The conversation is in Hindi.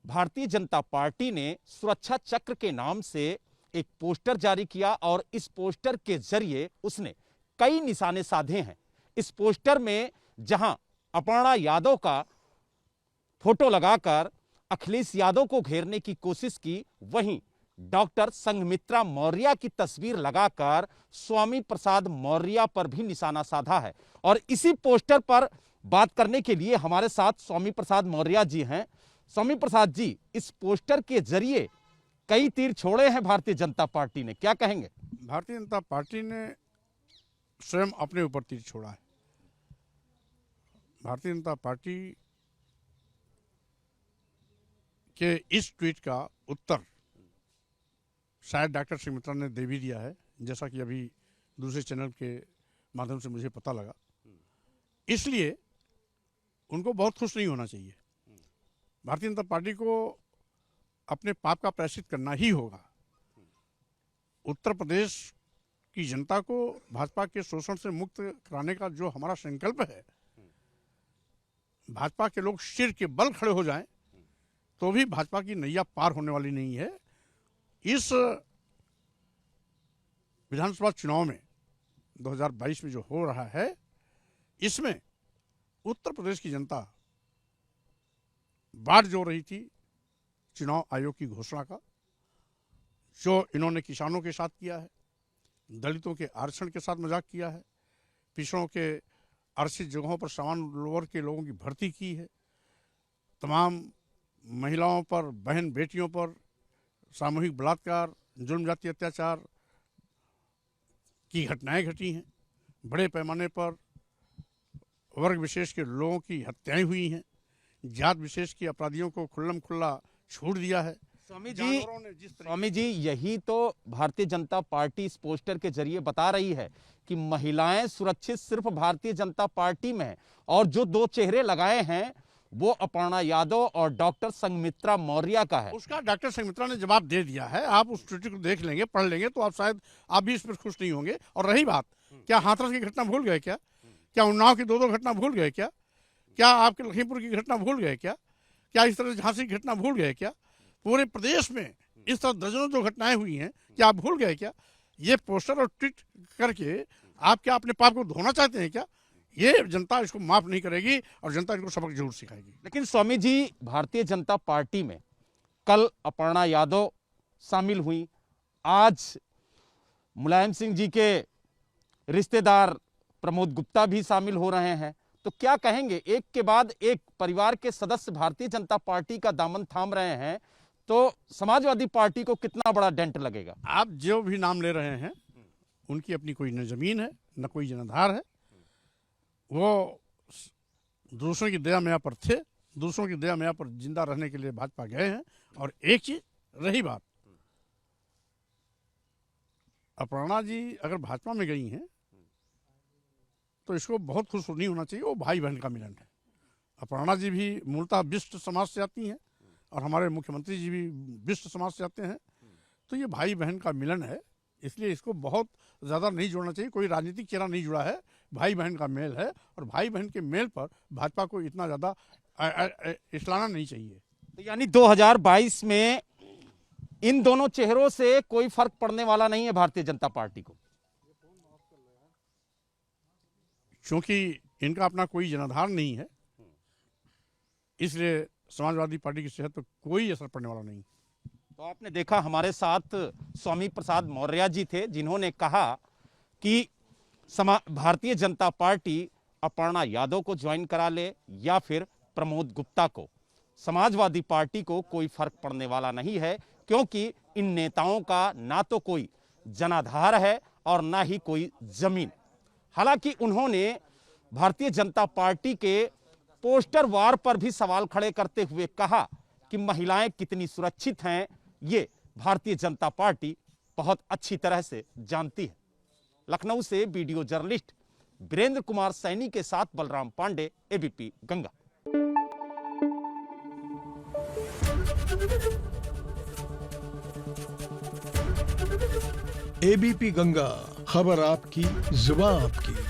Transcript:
भारतीय जनता पार्टी ने सुरक्षा चक्र के नाम से एक पोस्टर जारी किया और इस पोस्टर के जरिए उसने कई निशाने साधे हैं। इस पोस्टर में जहां अपर्णा यादव का फोटो लगाकर अखिलेश यादव को घेरने की कोशिश की, वहीं डॉक्टर संघमित्रा मौर्य की तस्वीर लगाकर स्वामी प्रसाद मौर्य पर भी निशाना साधा है। और इसी पोस्टर पर बात करने के लिए हमारे साथ स्वामी प्रसाद मौर्य जी हैं। स्वामी प्रसाद जी, इस पोस्टर के जरिए कई तीर छोड़े हैं भारतीय जनता पार्टी ने, क्या कहेंगे? भारतीय जनता पार्टी ने स्वयं अपने ऊपर तीर छोड़ा है। भारतीय जनता पार्टी के इस ट्वीट का उत्तर शायद डॉक्टर संघमित्रा ने दे भी दिया है, जैसा कि अभी दूसरे चैनल के माध्यम से मुझे पता लगा। इसलिए उनको बहुत खुश नहीं होना चाहिए। भारतीय जनता पार्टी को अपने पाप का प्रायश्चित करना ही होगा। उत्तर प्रदेश की जनता को भाजपा के शोषण से मुक्त कराने का जो हमारा संकल्प है, भाजपा के लोग सिर के बल खड़े हो जाएं तो भी भाजपा की नैया पार होने वाली नहीं है। इस विधानसभा चुनाव में 2022 में जो हो रहा है, इसमें उत्तर प्रदेश की जनता बाट जो रही थी चुनाव आयोग की घोषणा का, जो इन्होंने किसानों के साथ किया है, दलितों के आरक्षण के साथ मजाक किया है, पिछड़ों के आरक्षित जगहों पर सामान्य वर्ग के लोगों की भर्ती की है, तमाम महिलाओं पर, बहन बेटियों पर सामूहिक बलात्कार, जुल्म जाति अत्याचार की घटनाएं घटी हैं, बड़े पैमाने पर वर्ग विशेष के लोगों की हत्याएं हुई हैं, जात विशेष के अपराधियों को खुल्लम खुल्ला छूट दिया है। स्वामी जी, यही तो भारतीय जनता पार्टी इस पोस्टर के जरिए बता रही है कि महिलाएं सुरक्षित सिर्फ भारतीय जनता पार्टी में है, और जो दो चेहरे लगाए हैं वो अपर्णा यादव और डॉक्टर संघमित्रा मौर्य का है। उसका डॉक्टर संघमित्रा ने जवाब दे दिया है। आप उस ट्वीट को देख लेंगे, पढ़ लेंगे तो आप शायद आप भी इस पर खुश नहीं होंगे। और रही बात, क्या हाथरस की घटना भूल गए क्या? क्या उन्नाव की दो घटना भूल गए क्या? क्या आपके लखीमपुर की घटना भूल गए क्या? क्या इस तरह झांसी की घटना भूल गए क्या? पूरे प्रदेश में इस तरह दर्जनों जो घटनाएं हुई हैं, क्या आप भूल गए क्या? ये पोस्टर और ट्वीट करके आप क्या अपने पाप को धोना चाहते हैं क्या? ये जनता इसको माफ नहीं करेगी और जनता इनको सबक जरूर सिखाएगी। लेकिन स्वामी जी, भारतीय जनता पार्टी में कल अपर्णा यादव शामिल हुई, आज मुलायम सिंह जी के रिश्तेदार प्रमोद गुप्ता भी शामिल हो रहे हैं, तो क्या कहेंगे? एक के बाद एक परिवार के सदस्य भारतीय जनता पार्टी का दामन थाम रहे हैं, तो समाजवादी पार्टी को कितना बड़ा डेंट लगेगा? आप जो भी नाम ले रहे हैं, उनकी अपनी कोई न जमीन है न कोई जनाधार है। वो दूसरों की दया माया पर थे, दूसरों की दया माया पर जिंदा रहने के लिए भाजपा गए हैं। और एक चीज रही बात, अपर्णा जी अगर भाजपा में गई हैं तो इसको बहुत खुश नहीं होना चाहिए। वो भाई बहन का मिलन है। अपर्णा जी भी मूलतः बिष्ट समाज से आती हैं और हमारे मुख्यमंत्री जी भी बिष्ट समाज से आते हैं, तो ये भाई बहन का मिलन है। इसलिए इसको बहुत ज़्यादा नहीं जोड़ना चाहिए। कोई राजनीतिक चेहरा नहीं जुड़ा है, भाई बहन का मेल है, और भाई बहन के मेल पर भाजपा को इतना ज़्यादा इस्लाना नहीं चाहिए। तो यानी 2022 में इन दोनों चेहरों से कोई फर्क पड़ने वाला नहीं है भारतीय जनता पार्टी को, क्योंकि इनका अपना कोई जनाधार नहीं है। इसलिए समाजवादी पार्टी की सेहत पर कोई असर पड़ने वाला नहीं। तो आपने देखा, हमारे साथ स्वामी प्रसाद मौर्य जी थे, जिन्होंने कहा कि भारतीय जनता पार्टी अपर्णा यादव को ज्वाइन करा ले या फिर प्रमोद गुप्ता को, समाजवादी पार्टी को कोई फर्क पड़ने वाला नहीं है, क्योंकि इन नेताओं का ना तो कोई जनाधार है और ना ही कोई जमीन। हालांकि उन्होंने भारतीय जनता पार्टी के पोस्टर वार पर भी सवाल खड़े करते हुए कहा कि महिलाएं कितनी सुरक्षित हैं, ये भारतीय जनता पार्टी बहुत अच्छी तरह से जानती है। लखनऊ से वीडियो जर्नलिस्ट वीरेंद्र कुमार सैनी के साथ बलराम पांडे, एबीपी गंगा। एबीपी गंगा, खबर आपकी, जुबान आपकी।